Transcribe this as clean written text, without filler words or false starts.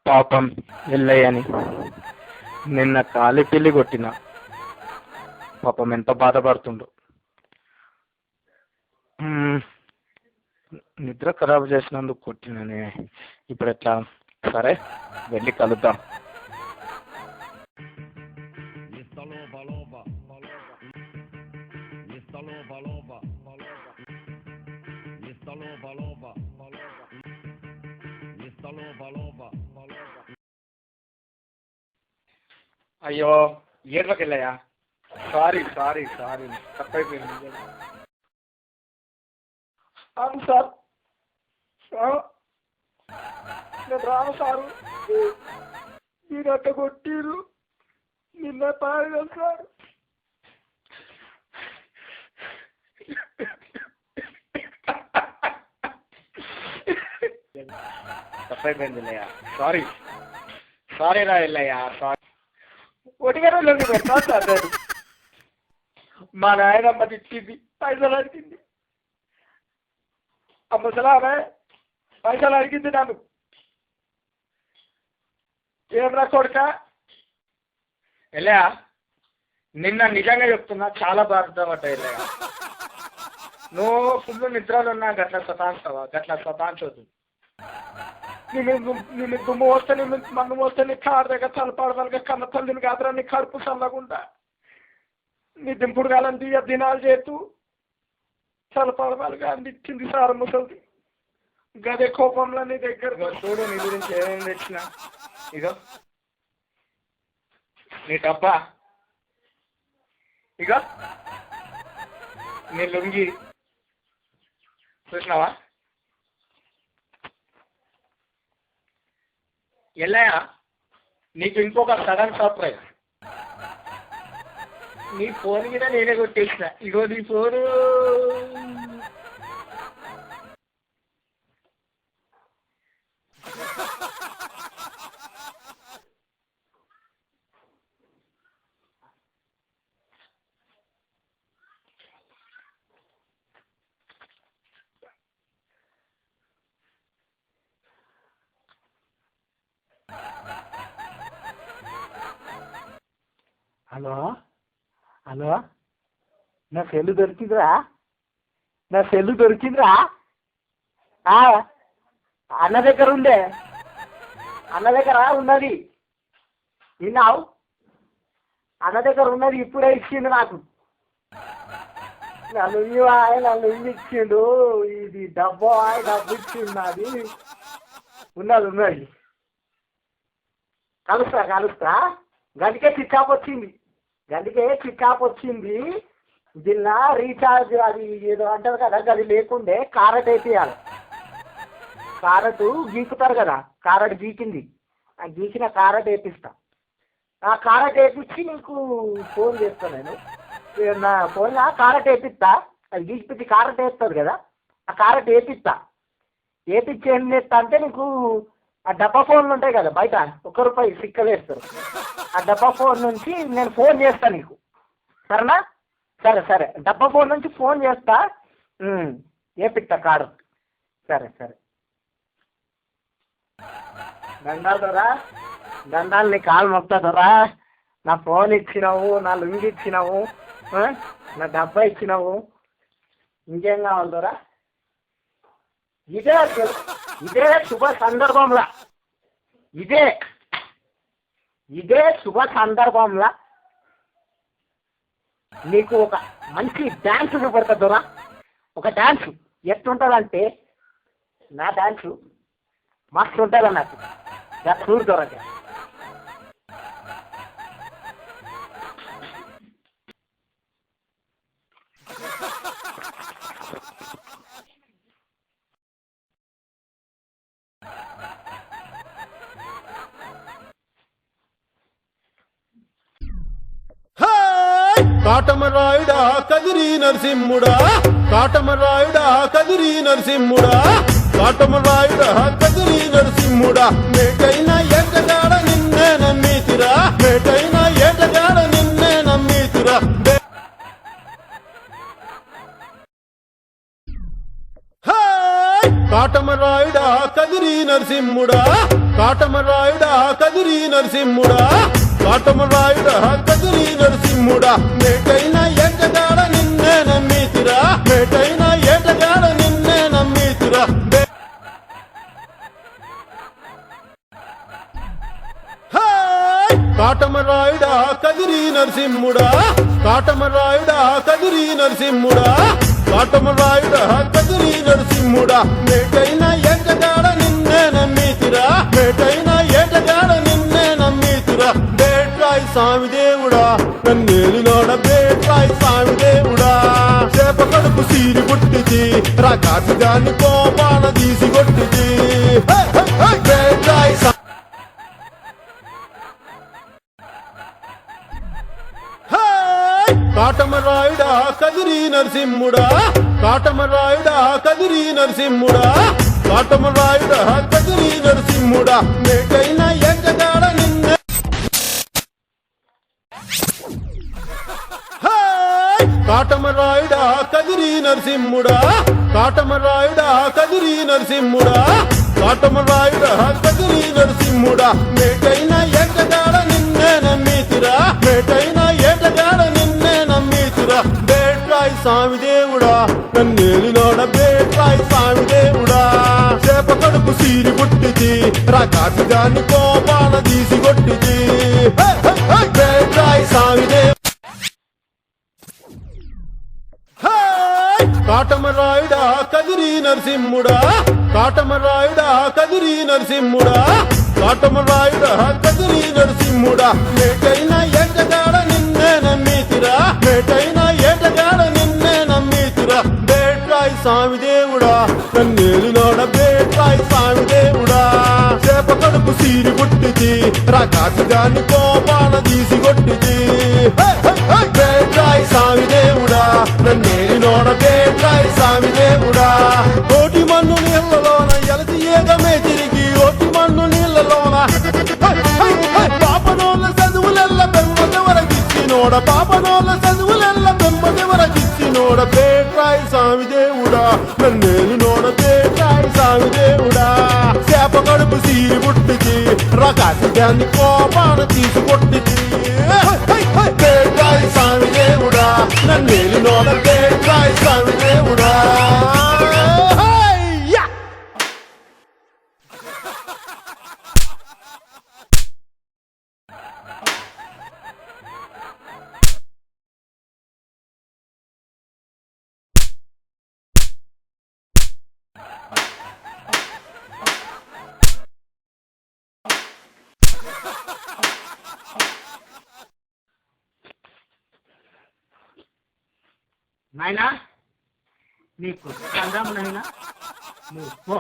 పాపం ఎల్లయ్యని నిన్న కాలి పిల్లి కొట్టిన. పాపం ఎంత బాధపడుతుండో. నిద్ర ఖరాబ్ చేసినందుకు కొట్టిననే. ఇప్పుడు ఎట్లా? సరే వెళ్ళి కలుద్దాం. అయ్యో ఏర్లోకి వెళ్ళాయా? సారీ సారీ సారీ తప్పైపోయింది. అవును సార్, నేను రాను సారు. మీరు అట్ట కొట్టిరు నిన్న పాడు సార్. తప్పైపోయింది వెళ్ళయ్యా. సారీ సారీ రా వెళ్ళయ్యా. సారీ. ఒడిగారులోకి పెడతా సార్. నేను మా నాయనమ్మ తిట్టింది, పైసలు అడిగింది. ఆ ముసలామె పైసలు అడిగింది నన్ను. ఏమరా కొడుక వెళ్ళా, నిన్న నిజంగా చెప్తున్నా చాలా బాధపడ్డా వెళ్ళా. నువ్వు ఫుల్ నిద్రలు ఉన్నా గట్ల సతాంచవా? గట్ల సతాంచవద్దు. నేను దుమ్ము వస్తే, నేను మన్ను వస్తే నీ కారు దగ్గర తలపడదలుగా కన్న తల్లిని కాదురా. నీ కడుపు చల్లకుండా నీ దింపుడు కాలని తీయ దినాలు చేస్తూ తలపడదలుగా అందించింది సార్ ముసలిది. గదే కోపంలో నీ దగ్గర చూడు. నీ గురించి ఏమేమి తెచ్చిన ఇగో నీ డబ్బా, ఇగో నీ లుంగి చూసినావా? ఎల్లయ్యా నీకు ఇంకొక సడన్ సర్ప్రైజ్. నీ ఫోన్ మీద నేనే కొట్టేసిన. ఇగో నీ ఫోను. హలో హలో, నా సెల్లు దొరికిందిరా. నా సెల్లు దొరికిందిరా. అన్న దగ్గర ఉండే, అన్న దగ్గర ఉన్నది. విన్నావు? అన్న దగ్గర ఉన్నది, ఇప్పుడే ఇచ్చిండు నాకు. నన్ను నన్ను ఇచ్చిండు. ఇది డబ్బు డబ్బు ఇచ్చిండు. నాది ఉన్నది ఉన్నది. కలుస్తా. గంటకే స్విచ్ ఆఫ్ వచ్చింది. దీనిలో రీఛార్జ్ అది ఏదో అంటారు కదా, అది లేకుండే కారెట్ వేసేయాలి. కారెట్ గీకుతారు కదా, కారెట్ గీకింది. ఆ గీకిన కారెట్ వేపిస్తా. ఆ కారెట్ వేపించి నీకు ఫోన్ చేస్తాను. నేను నా ఫోన్లో కారెట్ వేపిస్తా. అది గీకిపించి కారెట్ వేస్తుంది కదా, ఆ కారెట్ వేపిస్తా. వేపించి ఏం చేస్తా అంటే నీకు ఆ డబ్బా ఫోన్లు ఉంటాయి కదా బయట, ₹1 సిక్కలు వేస్తారు. ఆ డబ్బా ఫోన్ నుంచి నేను ఫోన్ చేస్తా నీకు, సరేనా? సరే డబ్బా ఫోన్ నుంచి ఫోన్ చేస్తా. వేపిస్తా కారు. సరే దండాలు దొరా, దండాలు. నీ కాలు మొక్తా దొరా. నా ఫోన్ ఇచ్చినావు, నా లుంగి ఇచ్చినావు, నా డబ్బా ఇచ్చినావు. ఇంకేం కావాలి దొరా? ఇదే శుభ సందర్భంలా, ఇదే శుభ సందర్భంలా నీకు ఒక మంచి డ్యాన్స్ చూపెడతా దొరా. ఒక డ్యాన్స్ ఎట్లుంటుందంటే, నా డ్యాన్సు మస్తు ఉంటుంది అన్నట్టు. చూడు దొరా. కాటమరాయుడా కదిరి నరసింహుడా, కాటమరాయుడా కదిరి నరసింహుడా. కాటమరాయుడా కదిరి నరసింహుడా మేటైన ఏటగాడ నిన్నే నమ్మితిరా మేటైన ఏటగాడ నిన్నే నమ్మితిరా కాటమరాయుడా కదిరి నరసింహుడా కాటమరాయుడా కదిరి నరసింహుడా కాటమరాయుడా కదిరి నరసింహుడా మేటైన ఏటగాడ నిన్నే నమ్మితిరా మేటైన ఏటగాడ నిన్నే నమ్మితిరా కాటమరాయుడా కదిరి నరసింహుడా కాటమరాయుడా కదిరి నరసింహుడా కాటమరాయుడా కదిరి నరసింహుడా మేటైన ఏటగాడ నిన్నే నమ్మితిరా మేటైన ఏటగాడ నిన్నే నమ్మితిరా బేట్రాయి స్వామి దేవుడా నన్నేలినోడ బేట్రాయి స్వామి దేవుడా చేప కడుపు సీరి పుట్టిది రాకాసి దాన్ని కోపాన తీసి కొట్టిది బేట్రాయి కాటమరాయుడా కదిరి నరసింహుడా కాటమరాయుడా కదిరి నరసింహుడా కాటమరాయుడా కదిరి నరసింహుడా మేటైన ఏటగాడ నిన్నే కాటమరాయుడా కదిరి నరసింహుడా కాటమరాయుడా కదిరి నరసింహుడా కాటమరాయుడా కదిరి నరసింహుడా మేటైన ఏటగాడ నిన్నే నమ్మితిరా మేటైన ఏటగాడ నిన్నే నమ్మితిరా బేట్రాయి స్వామి దేవుడా నన్నేలినోడ బేట్రాయి స్వామి దేవుడా చేప కడుపు సీరి పుట్టిది రాకాసి దాన్ని కోపాన తీసి కొట్టిది బేట్రాయి స్వామి దేవుడా కాటమరాయుడా కదిరి నరసింహుడా కాటమరాయుడా కదిరి నరసింహుడా కాటమరాయుడా కదిరి నరసింహుడా మేటైన ఏటగాడ నిన్నే నమ్మితిరా మేటైన ఏటగాడ నిన్నే నమ్మితిరా బేట్రాయి స్వామి దేవుడా నన్నేలినోడ బేట్రాయి స్వామి దేవుడా చేప కడుపు సీరి పుట్టిది రాకాసి దాన్ని కోపాన తీసి కొట్టిది బేట్రాయి స్వామి దేవుడా నన్నేలినోడ బేట్రాయి స్వామి దేవుడా కోటి మన్ను నీళ్ళలోన ఎలసి ఏగమే తిరిగి ఓటి మన్ను నీళ్ళలోన పాపనోళ్ళ చదువులెల్ల బెమ్మదెవరకిచ్చినోడ పాపనోళ్ళ చదువులెల్ల బెమ్మదెవరకిచ్చినోడ బేట్రాయి స్వామి దేవుడా నన్నేలినోడ బేట్రాయి స్వామి దేవుడా చేప కడుపు సీరి పుట్టిది రకాసి దాన్ని కోపాన తీసి కొట్టిది బేట్రాయి స్వామి దేవుడా నన్నేలినోడ బేట్రాయి స్వామి దేవుడా నాయనా నీకు సంగ్రామ నాయనా నువ్వు పో